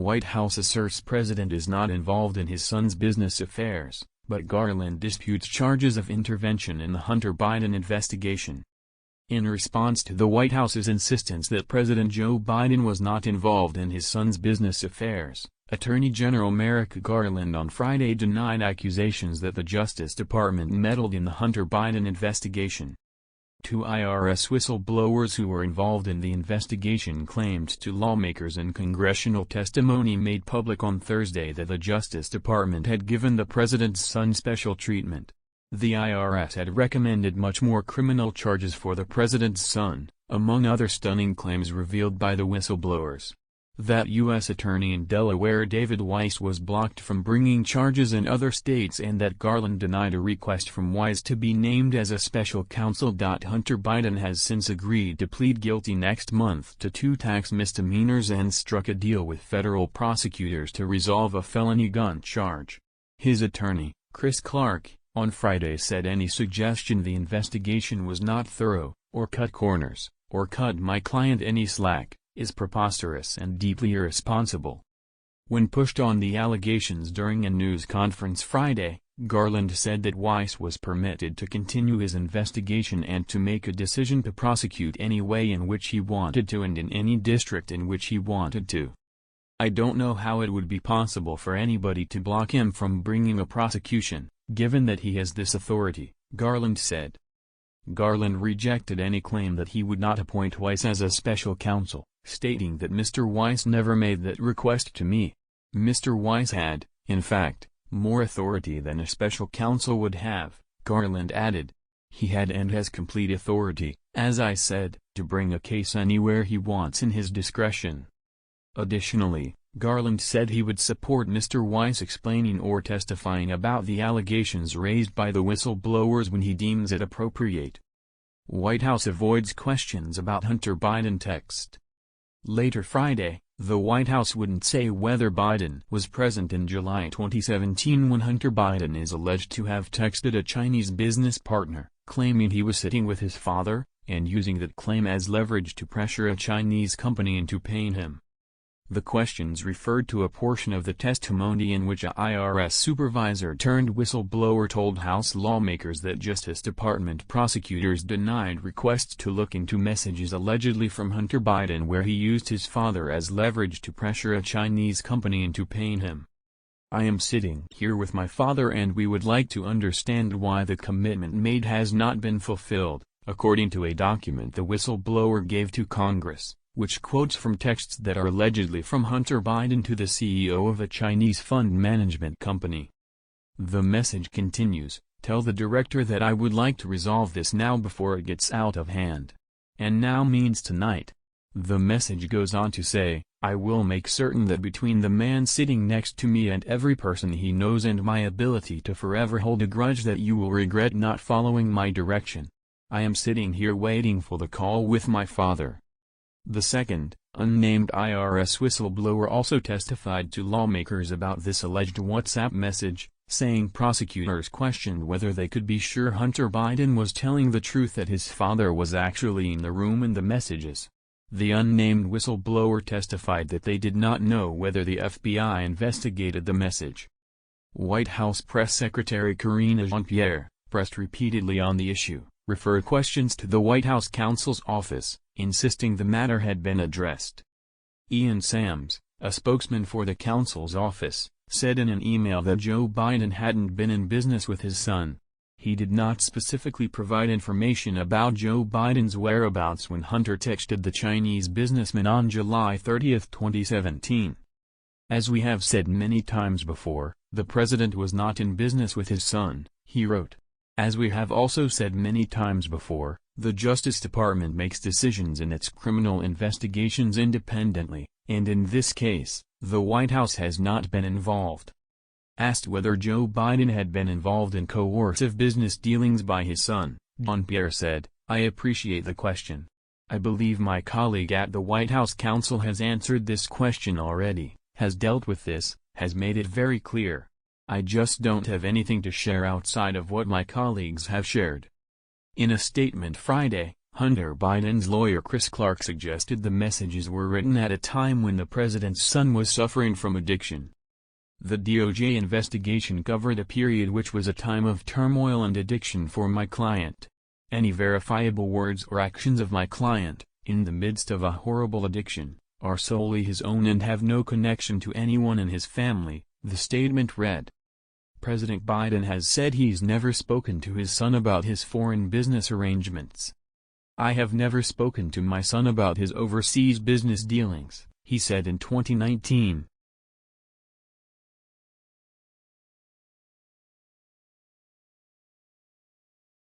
White House asserts president is not involved in his son's business affairs, but Garland disputes charges of intervention in the Hunter Biden investigation. In response to the White House's insistence that President Joe Biden was not involved in his son's business affairs, Attorney General Merrick Garland on Friday denied accusations that the Justice Department meddled in the Hunter Biden investigation. Two IRS whistleblowers who were involved in the investigation claimed to lawmakers in congressional testimony made public on Thursday that the Justice Department had given the president's son special treatment. The IRS had recommended much more criminal charges for the president's son, among other stunning claims revealed by the whistleblowers. That U.S. Attorney in Delaware David Weiss was blocked from bringing charges in other states and that Garland denied a request from Weiss to be named as a special counsel. Hunter Biden has since agreed to plead guilty next month to 2 tax misdemeanors and struck a deal with federal prosecutors to resolve a felony gun charge. His attorney, Chris Clark, on Friday said any suggestion the investigation was not thorough, or cut corners, or cut my client any slack, is preposterous and deeply irresponsible. When pushed on the allegations during a news conference Friday, Garland said that Weiss was permitted to continue his investigation and to make a decision to prosecute any way in which he wanted to and in any district in which he wanted to. I don't know how it would be possible for anybody to block him from bringing a prosecution, given that he has this authority, Garland said. Garland rejected any claim that he would not appoint Weiss as a special counsel, stating that Mr. Weiss never made that request to me. Mr. Weiss had, in fact, more authority than a special counsel would have, Garland added. He had and has complete authority, as I said, to bring a case anywhere he wants in his discretion. Additionally, Garland said he would support Mr. Weiss explaining or testifying about the allegations raised by the whistleblowers when he deems it appropriate. White House avoids questions about Hunter Biden text. Later Friday, the White House wouldn't say whether Biden was present in July 2017 when Hunter Biden is alleged to have texted a Chinese business partner, claiming he was sitting with his father, and using that claim as leverage to pressure a Chinese company into paying him. The questions referred to a portion of the testimony in which a IRS supervisor turned whistleblower told House lawmakers that Justice Department prosecutors denied requests to look into messages allegedly from Hunter Biden where he used his father as leverage to pressure a Chinese company into paying him. I am sitting here with my father and we would like to understand why the commitment made has not been fulfilled, according to a document the whistleblower gave to Congress, which quotes from texts that are allegedly from Hunter Biden to the CEO of a Chinese fund management company. The message continues, "Tell the director that I would like to resolve this now before it gets out of hand." And now means tonight. The message goes on to say, "I will make certain that between the man sitting next to me and every person he knows and my ability to forever hold a grudge that you will regret not following my direction. I am sitting here waiting for the call with my father." The second, unnamed IRS whistleblower also testified to lawmakers about this alleged WhatsApp message, saying prosecutors questioned whether they could be sure Hunter Biden was telling the truth that his father was actually in the room in the messages. The unnamed whistleblower testified that they did not know whether the FBI investigated the message. White House Press Secretary Karine Jean-Pierre, pressed repeatedly on the issue, referred questions to the White House counsel's office, insisting the matter had been addressed. Ian Sams, a spokesman for the counsel's office, said in an email that Joe Biden hadn't been in business with his son. He did not specifically provide information about Joe Biden's whereabouts when Hunter texted the Chinese businessman on July 30, 2017. As we have said many times before, the president was not in business with his son, he wrote. As we have also said many times before, the Justice Department makes decisions in its criminal investigations independently, and in this case, the White House has not been involved. Asked whether Joe Biden had been involved in coercive business dealings by his son, Jean-Pierre said, "I appreciate the question. I believe my colleague at the White House counsel has answered this question already, has dealt with this, has made it very clear. I just don't have anything to share outside of what my colleagues have shared." In a statement Friday, Hunter Biden's lawyer Chris Clark suggested the messages were written at a time when the president's son was suffering from addiction. The DOJ investigation covered a period which was a time of turmoil and addiction for my client. Any verifiable words or actions of my client, in the midst of a horrible addiction, are solely his own and have no connection to anyone in his family, the statement read. President Biden has said he's never spoken to his son about his foreign business arrangements. "I have never spoken to my son about his overseas business dealings," he said in 2019.